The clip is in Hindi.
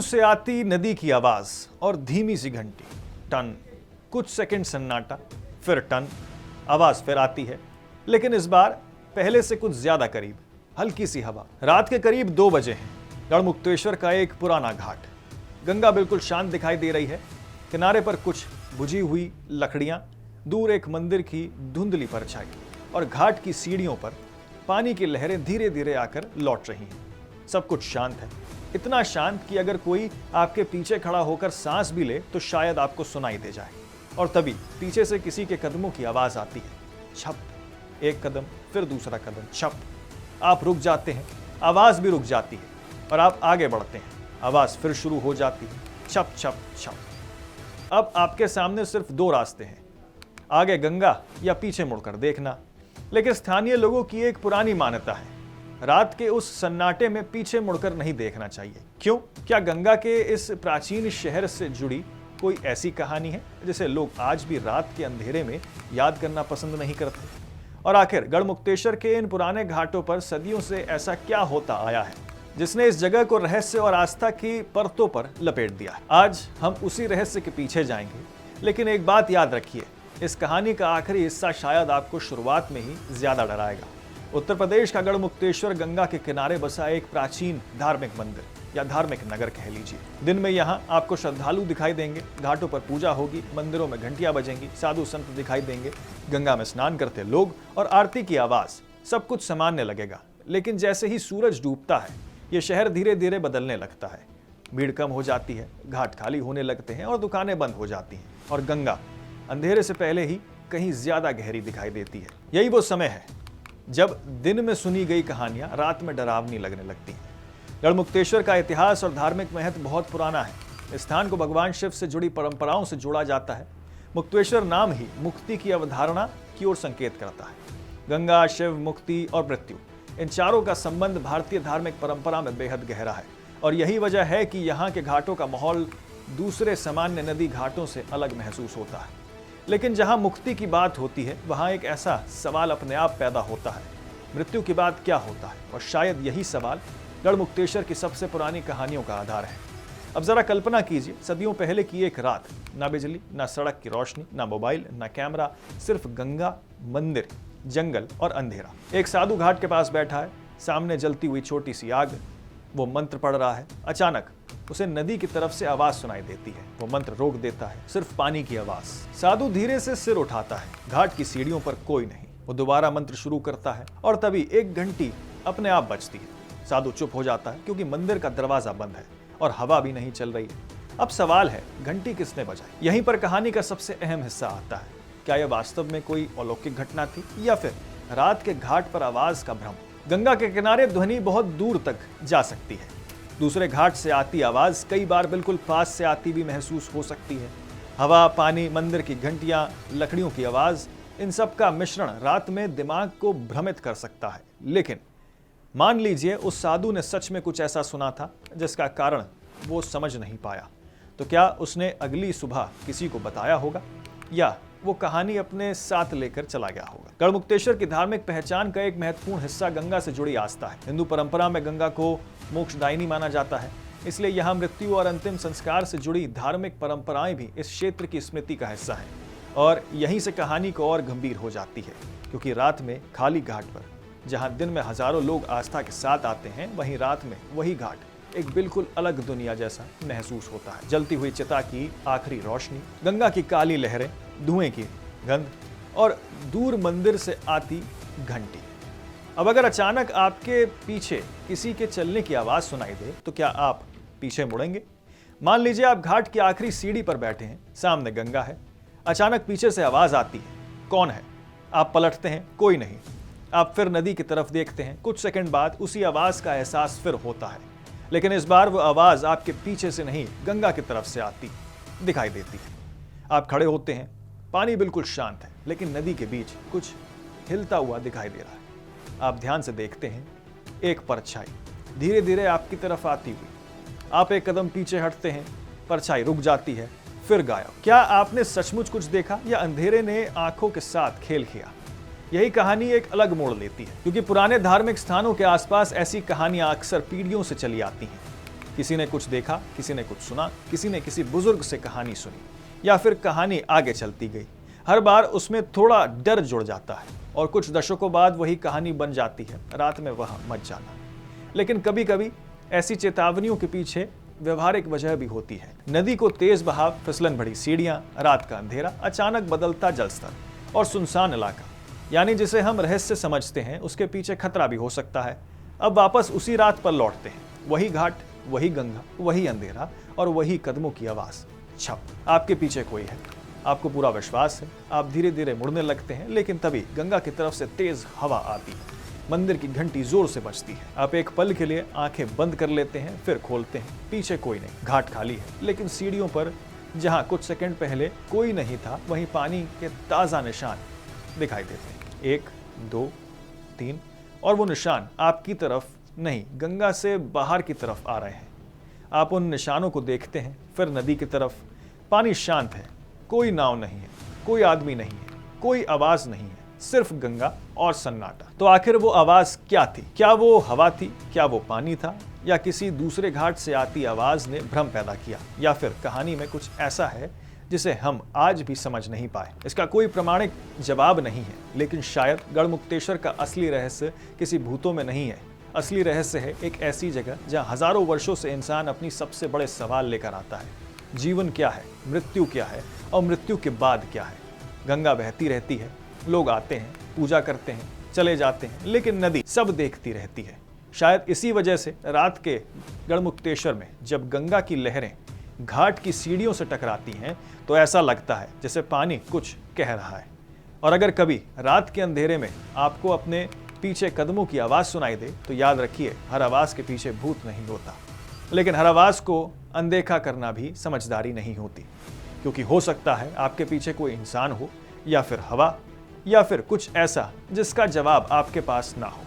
से आती नदी की आवाज और धीमी सी घंटी। टन, कुछ सेकंड सन्नाटा, फिर टन, आवाज फिर आती है, लेकिन इस बार पहले से कुछ ज्यादा करीब। हल्की सी हवा। रात के करीब 2 बजे हैं। गढ़मुक्तेश्वर का एक पुराना घाट। गंगा बिल्कुल शांत दिखाई दे रही है। किनारे पर कुछ बुझी हुई लकड़ियां, दूर एक मंदिर की धुंधली परछाई और घाट की सीढ़ियों पर पानी की लहरें धीरे धीरे आकर लौट रही हैं। सब कुछ शांत है, इतना शांत कि अगर कोई आपके पीछे खड़ा होकर सांस भी ले तो शायद आपको सुनाई दे जाए। और तभी पीछे से किसी के कदमों की आवाज आती है। छप, एक कदम, फिर दूसरा कदम, छप। आप रुक जाते हैं, आवाज भी रुक जाती है और आप आगे बढ़ते हैं। आवाज फिर शुरू हो जाती है। छप छप छप। अब आपके सामने सिर्फ 2 रास्ते हैं, आगे गंगा या पीछे मुड़कर देखना। लेकिन स्थानीय लोगों की एक पुरानी मान्यता है, रात के उस सन्नाटे में पीछे मुड़कर नहीं देखना चाहिए। क्यों? क्या गंगा के इस प्राचीन शहर से जुड़ी कोई ऐसी कहानी है जिसे लोग आज भी रात के अंधेरे में याद करना पसंद नहीं करते? और आखिर गढ़मुक्तेश्वर के इन पुराने घाटों पर सदियों से ऐसा क्या होता आया है जिसने इस जगह को रहस्य और आस्था की परतों पर लपेट दिया? आज हम उसी रहस्य के पीछे जाएंगे, लेकिन एक बात याद रखिए, इस कहानी का आखिरी हिस्सा शायद आपको शुरुआत में ही ज्यादा डराएगा। उत्तर प्रदेश का गढ़मुक्तेश्वर गंगा के किनारे बसा एक प्राचीन धार्मिक मंदिर या धार्मिक नगर कह लीजिए। दिन में यहाँ आपको श्रद्धालु दिखाई देंगे, घाटों पर पूजा होगी, मंदिरों में घंटियां बजेंगी, साधु संत दिखाई देंगे, गंगा में स्नान करते लोग और आरती की आवाज। सब कुछ सामान्य लगेगा, लेकिन जैसे ही सूरज डूबता है ये शहर धीरे धीरे बदलने लगता है। भीड़ कम हो जाती है, घाट खाली होने लगते हैं और दुकानें बंद हो जाती हैं, और गंगा अंधेरे से पहले ही कहीं ज्यादा गहरी दिखाई देती है। यही वो समय है जब दिन में सुनी गई कहानियां रात में डरावनी लगने लगती हैं। गढ़मुक्तेश्वर का इतिहास और धार्मिक महत्व बहुत पुराना है। इस स्थान को भगवान शिव से जुड़ी परंपराओं से जोड़ा जाता है। मुक्तेश्वर नाम ही मुक्ति की अवधारणा की ओर संकेत करता है। गंगा, शिव, मुक्ति और मृत्यु, इन चारों का संबंध भारतीय धार्मिक परंपरा में बेहद गहरा है। और यही वजह है कि यहाँ के घाटों का माहौल दूसरे सामान्य नदी घाटों से अलग महसूस होता है। लेकिन जहाँ मुक्ति की बात होती है वहाँ एक ऐसा सवाल अपने आप पैदा होता है, मृत्यु के बाद क्या होता है? और शायद यही सवाल गढ़मुक्तेश्वर की सबसे पुरानी कहानियों का आधार है। अब जरा कल्पना कीजिए, सदियों पहले की एक रात, ना बिजली, ना सड़क की रोशनी, ना मोबाइल, ना कैमरा, सिर्फ गंगा, मंदिर, जंगल और अंधेरा। एक साधु घाट के पास बैठा है, सामने जलती हुई छोटी सी आग, वो मंत्र पढ़ रहा है। अचानक उसे नदी की तरफ से आवाज सुनाई देती है। वो मंत्र रोक देता है, सिर्फ पानी की आवाज। साधु धीरे से सिर उठाता है, घाट की सीढ़ियों पर कोई नहीं। वो दोबारा मंत्र शुरू करता है और तभी एक घंटी अपने आप बजती है। साधु चुप हो जाता है क्योंकि मंदिर का दरवाजा बंद है और हवा भी नहीं चल रही है। अब सवाल है, घंटी किसने बजाई? यहीं पर कहानी का सबसे अहम हिस्सा आता है। क्या यह वास्तव में कोई अलौकिक घटना थी या फिर रात के घाट पर आवाज का भ्रम? गंगा के किनारे ध्वनि बहुत दूर तक जा सकती है। दूसरे घाट से आती आवाज कई बार बिल्कुल पास से आती भी महसूस हो सकती है। हवा, पानी, मंदिर की घंटियां, लकड़ियों की आवाज, इन सब का मिश्रण रात में दिमाग को भ्रमित कर सकता है। लेकिन मान लीजिए उस साधु ने सच में कुछ ऐसा सुना था जिसका कारण वो समझ नहीं पाया, तो क्या उसने अगली सुबह किसी को बताया होगा या वो कहानी अपने साथ लेकर चला गया होगा? गढ़मुक्तेश्वर की धार्मिक पहचान का एक महत्वपूर्ण हिस्सा गंगा से जुड़ी आस्था है। हिंदू परंपरा में गंगा को मोक्षदायिनी माना जाता है, इसलिए यहाँ मृत्यु और अंतिम संस्कार से जुड़ी धार्मिक परंपराएं भी इस क्षेत्र की स्मृति का हिस्सा हैं। और यहीं से कहानी को और गंभीर हो जाती है, क्योंकि रात में खाली घाट पर, जहाँ दिन में हजारों लोग आस्था के साथ आते हैं, वहीं रात में वही घाट एक बिल्कुल अलग दुनिया जैसा महसूस होता है। जलती हुई चिता की आखिरी रोशनी, गंगा की काली लहरें, धुएं की गंध और दूर मंदिर से आती घंटी। अब अगर अचानक आपके पीछे किसी के चलने की आवाज सुनाई दे तो क्या आप पीछे मुड़ेंगे? मान लीजिए आप घाट की आखिरी सीढ़ी पर बैठे हैं, सामने गंगा है, अचानक पीछे से आवाज आती है। कौन है? आप पलटते हैं, कोई नहीं। आप फिर नदी की तरफ देखते हैं। कुछ सेकंड बाद उसी आवाज का एहसास फिर होता है, लेकिन इस बार वो आवाज आपके पीछे से नहीं, गंगा की तरफ से आती दिखाई देती है। आप खड़े होते हैं, पानी बिल्कुल शांत है, लेकिन नदी के बीच कुछ हिलता हुआ दिखाई दे रहा है। आप ध्यान से देखते हैं, एक परछाई धीरे धीरे आपकी तरफ आती हुई। आप एक कदम पीछे हटते हैं, परछाई रुक जाती है, फिर गायब। क्या आपने सचमुच कुछ देखा या अंधेरे ने आंखों के साथ खेल किया? यही कहानी एक अलग मोड़ लेती है, क्योंकि पुराने धार्मिक स्थानों के आसपास ऐसी कहानियां अक्सर पीढ़ियों से चली आती हैं। किसी ने कुछ देखा, किसी ने कुछ सुना, किसी ने किसी बुजुर्ग से कहानी सुनी, या फिर कहानी आगे चलती गई। हर बार उसमें थोड़ा डर जुड़ जाता है और कुछ दशकों बाद वही कहानी बन जाती है, रात में वहां मत जाना। लेकिन कभी कभी ऐसी चेतावनियों के पीछे व्यवहारिक वजह भी होती है। नदी को तेज बहाव, फिसलन भरी सीढ़ियां, रात का अंधेरा, अचानक बदलता जलस्तर और सुनसान इलाका, यानी जिसे हम रहस्य समझते हैं, उसके पीछे खतरा भी हो सकता है। अब वापस उसी रात पर लौटते हैं, वही घाट, वही गंगा, वही अंधेरा और वही कदमों की आवाज। छप, आपके पीछे कोई है, आपको पूरा विश्वास है। आप धीरे धीरे मुड़ने लगते हैं, लेकिन तभी गंगा की तरफ से तेज हवा आती है, मंदिर की घंटी जोर से बजती है। आप एक पल के लिए आंखें बंद कर लेते हैं, फिर खोलते हैं, पीछे कोई नहीं, घाट खाली है, लेकिन सीढ़ियों पर जहां कुछ सेकंड पहले कोई नहीं था, वहीं पानी के ताजा निशान दिखाई देते हैं। 1, 2, 3, और वो निशान आपकी तरफ नहीं, गंगा से बाहर की तरफ आ रहे हैं। आप उन निशानों को देखते हैं, फिर नदी की तरफ। पानी शांत है, कोई नाव नहीं है, कोई आदमी नहीं है, कोई आवाज नहीं है, सिर्फ गंगा और सन्नाटा। तो आखिर वो आवाज क्या थी? क्या वो हवा थी? क्या वो पानी था? या किसी दूसरे घाट से आती आवाज ने भ्रम पैदा किया? या फिर कहानी में कुछ ऐसा है जिसे हम आज भी समझ नहीं पाए? इसका कोई प्रमाणिक जवाब नहीं है, लेकिन शायद गढ़मुक्तेश्वर का असली रहस्य किसी भूतों में नहीं है। असली रहस्य है एक ऐसी जगह जहां हजारों वर्षों से इंसान अपनी सबसे बड़े सवाल लेकर आता है। जीवन क्या है, मृत्यु क्या है, और मृत्यु के बाद क्या है? गंगा बहती रहती है, लोग आते हैं, पूजा करते हैं, चले जाते हैं, लेकिन नदी सब देखती रहती है। शायद इसी वजह से रात के गढ़मुक्तेश्वर में जब गंगा की लहरें घाट की सीढ़ियों से टकराती हैं, तो ऐसा लगता है जैसे पानी कुछ कह रहा है। और अगर कभी रात के अंधेरे में आपको अपने पीछे कदमों की आवाज़ सुनाई दे, तो याद रखिए, हर आवाज़ के पीछे भूत नहीं होता, लेकिन हर आवाज़ को अनदेखा करना भी समझदारी नहीं होती, क्योंकि हो सकता है आपके पीछे कोई इंसान हो, या फिर हवा, या फिर कुछ ऐसा जिसका जवाब आपके पास ना हो।